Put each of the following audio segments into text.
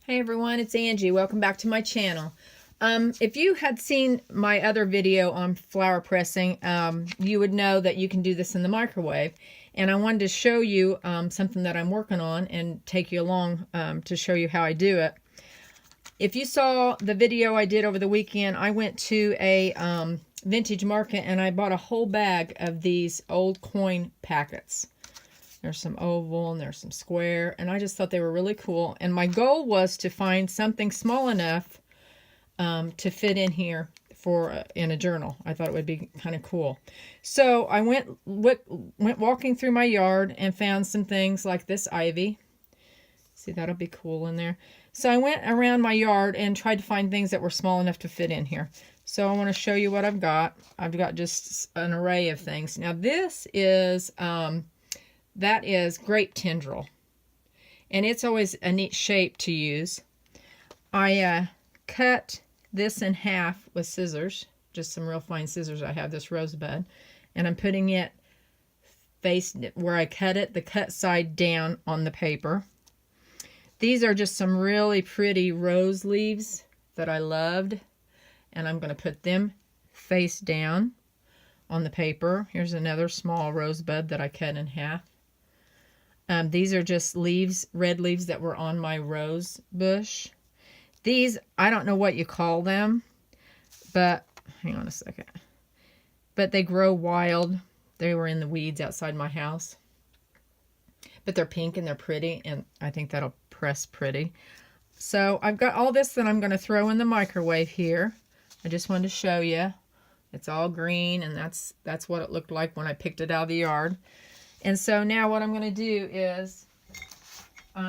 Hey everyone, it's Angie. Welcome back to my channel. If you had seen my other video on flower pressing, you would know that you can do this in the microwave. And I wanted to show you something that I'm working on and take you along to show you how I do it. If you saw the video I did over the weekend, I went to a vintage market and I bought a whole bag of these old coin packets. There's some oval and there's some square, and I just thought they were really cool. And my goal was to find something small enough to fit in here for in a journal. I thought it would be kind of cool. So I went walking through my yard and found some things like this ivy. See, that'll be cool in there. So I went around my yard and tried to find things that were small enough to fit in here. So I want to show you what I've got. I've got just an array of things. Now this is that is grape tendril, and it's always a neat shape to use. I cut this in half with scissors, just some real fine scissors. I have this rosebud, and I'm putting it face where I cut it, the cut side down on the paper. These are just some really pretty rose leaves that I loved, and I'm going to put them face down on the paper. Here's another small rosebud that I cut in half. These are just leaves, red leaves that were on my rose bush. These, I don't know what you call them, but hang on a second. But they grow wild. They were in the weeds outside my house. But they're pink and they're pretty, and I think that'll press pretty. So I've got all this that I'm going to throw in the microwave here. I just wanted to show you. It's all green, and that's what it looked like when I picked it out of the yard. And so now what I'm going to do is,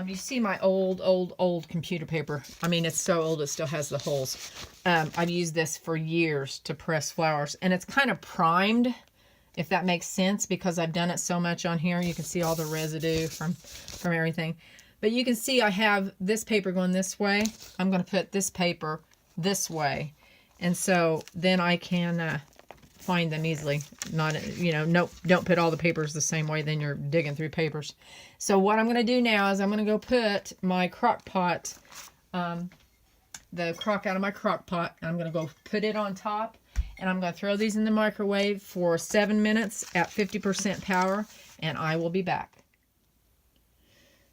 you see my old computer paper. I mean, it's so old it still has the holes. I've used this for years to press flowers, and it's kind of primed, if that makes sense, because I've done it so much on here. You can see all the residue from everything. But you can see I have this paper going this way. I'm going to put this paper this way, and so then I can find them easily. Not, nope, don't put all the papers the same way, then you're digging through papers. So what I'm going to do now is I'm going to go put my crock pot, the crock out of my crock pot, and I'm going to go put it on top, and I'm going to throw these in the microwave for 7 minutes at 50% power, and I will be back.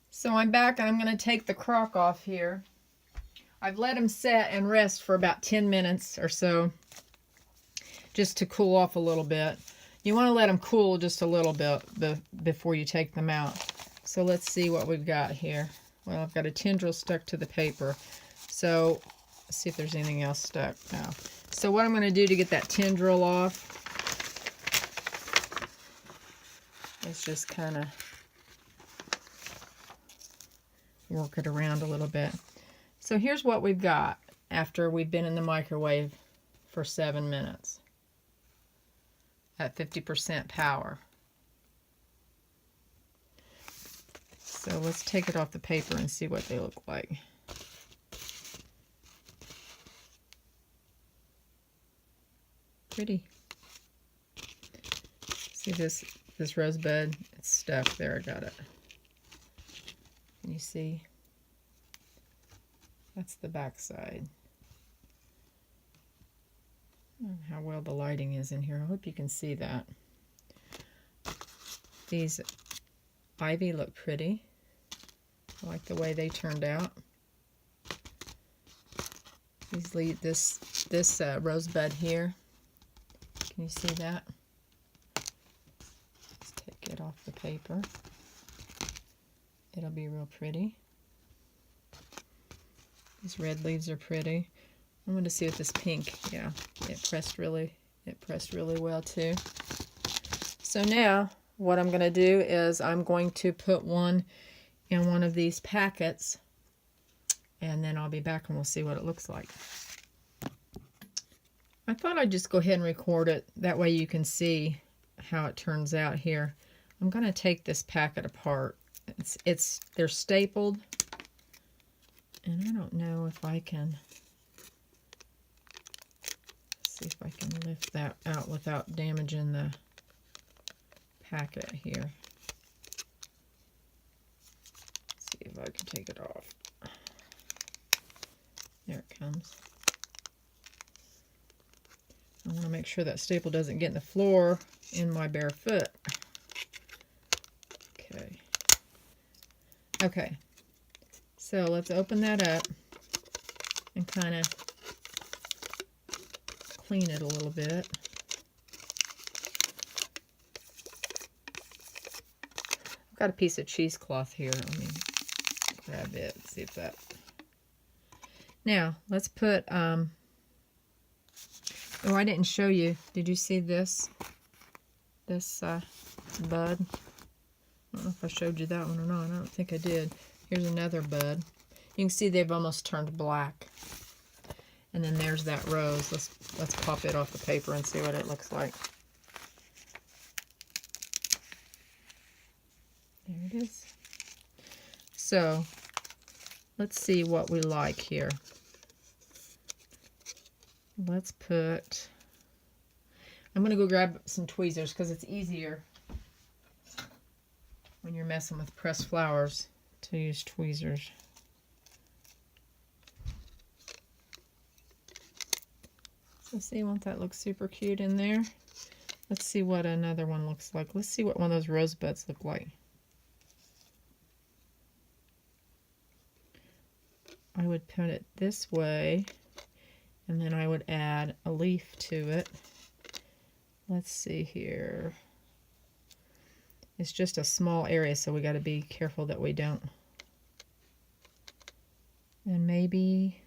So I'm back, and I'm going to take the crock off here. I've let them set and rest for about 10 minutes or so, just to cool off a little bit. You want to let them cool just a little bit before you take them out. So let's see what we've got here. Well, I've got a tendril stuck to the paper. So let's see if there's anything else stuck. No. So what I'm going to do to get that tendril off is just kind of work it around a little bit. So here's what we've got after we've been in the microwave for 7 minutes. At 50% power. So let's take it off the paper and see what they look like. Pretty. See this rosebud? It's stuck there. I got it. Can you see? That's the back side. How well the lighting is in here. I hope you can see that. These ivy look pretty. I like the way they turned out. This rosebud here. Can you see that? Let's take it off the paper. It'll be real pretty. These red leaves are pretty. I want to see what this pink, yeah, it pressed really well too. So now what I'm going to do is I'm going to put one in one of these packets, and then I'll be back and we'll see what it looks like. I thought I'd just go ahead and record it. That way you can see how it turns out here. I'm going to take this packet apart. They're stapled, and I don't know if I can. See if I can lift that out without damaging the packet here. See if I can take it off. comes. I want to make sure that staple doesn't get in the floor in my bare foot. Okay. Okay. So let's open that up and kind of clean it a little bit. I've got a piece of cheesecloth here. Let me grab it, see if that... Now, let's put, oh, I didn't show you. Did you see this? This bud? I don't know if I showed you that one or not. I don't think I did. Here's another bud. You can see they've almost turned black. And then there's that rose. Let's pop it off the paper and see what it looks like. There it is. So, let's see what we like here. Let's put... I'm going to go grab some tweezers because it's easier when you're messing with pressed flowers to use tweezers. So see, won't that look super cute in there? Let's see what another one looks like. Let's see what one of those rosebuds look like. I would put it this way, and then I would add a leaf to it. Let's see here. It's just a small area, so we got to be careful that we don't. And maybe,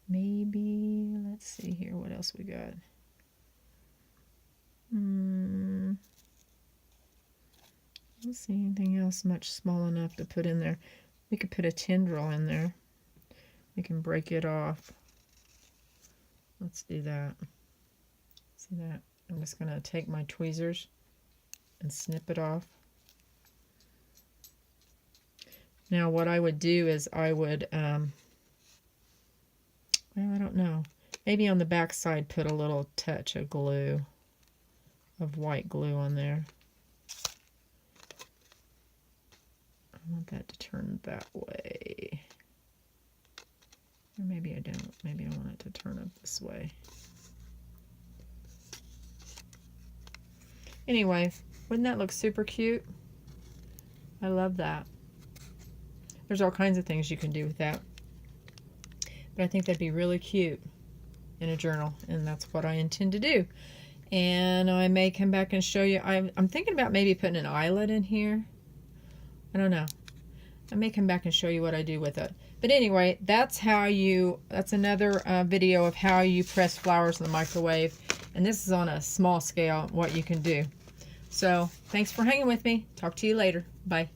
let's see here, what else we got? I don't see anything else much small enough to put in there. We could put a tendril in there. We can break it off. Let's do that. See that? I'm just going to take my tweezers and snip it off. Now what I would do is I would, well, I don't know. Maybe on the back side put a little touch of glue, of white glue on there. I want that to turn that way. Or maybe I don't. Maybe I want it to turn up this way. Anyway, wouldn't that look super cute? I love that. There's all kinds of things you can do with that. But I think that'd be really cute in a journal, and that's what I intend to do. And I may come back and show you. I'm thinking about maybe putting an eyelet in here. I don't know. I may come back and show you what I do with it. But anyway, that's another video of how you press flowers in the microwave. And this is on a small scale, what you can do. So, thanks for hanging with me. Talk to you later. Bye.